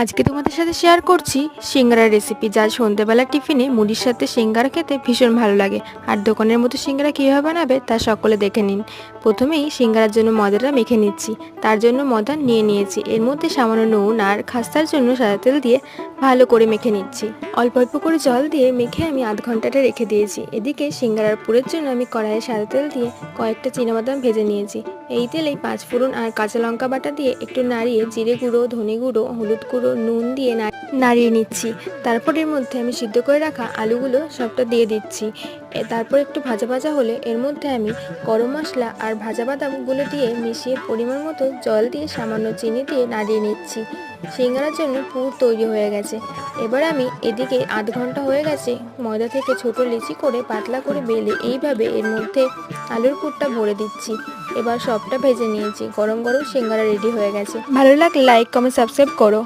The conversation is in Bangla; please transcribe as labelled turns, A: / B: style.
A: আজকে তোমাদের সাথে শেয়ার করছি সিঙ্গারার রেসিপি, যা সন্ধ্যেবেলা টিফিনে মুড়ির সাথে সিঙ্গারা খেতে ভীষণ ভালো লাগে। আর দোকানের মতো সিঙ্গারা কীভাবে বানাবে তা সকলে দেখে নিন। প্রথমেই সিঙ্গারার জন্য ময়দাটা মেখে নিচ্ছি। তার জন্য ময়দা নিয়ে নিয়েছি, এর মধ্যে সামান্য নুন আর খাস্তার জন্য সাদা তেল দিয়ে ভালো করে মেখে নিচ্ছি। অল্প অল্প করে জল দিয়ে মেখে আমি আধ ঘন্টাটা রেখে দিয়েছি। এদিকে সিঙ্গারার পুরের জন্য আমি কড়াইয়ে সাদা তেল দিয়ে কয়েকটা চীনাবাদাম ভেজে নিয়েছি। এই তেলেই 5 ফোড়ন আর কাঁচা লঙ্কা বাটা দিয়ে একটু নাড়িয়ে জিরে গুঁড়ো, ধনে গুঁড়ো, হলুদ গুঁড়ো, নুন দিয়ে নাড়িয়ে নিচ্ছি। তারপর এর মধ্যে আমি সিদ্ধ করে রাখা আলুগুলো সবটা দিয়ে দিচ্ছি। তারপর একটু ভাজা ভাজা হলে এর মধ্যে আমি গরম মশলা আর ভাজা বাদামগুলো দিয়ে মিশিয়ে পরিমাণ মতো জল দিয়ে সামান্য চিনি দিয়ে নাড়িয়ে নিচ্ছি। সিঙ্গারার জন্য পুর তৈরি হয়ে গেছে। এবার আমি এদিকে আধ ঘন্টা হয়ে গেছে ময়দা থেকে ছোট লিচি করে পাতলা করে বেলে এইভাবে এর মধ্যে আলুর পুরটা ভরে দিচ্ছি। এবার সবটা ভেজে নিয়েছি। গরম গরম সিঙ্গারা রেডি হয়ে গেছে। ভালো লাগলে লাইক, কমেন্ট, সাবস্ক্রাইব করো।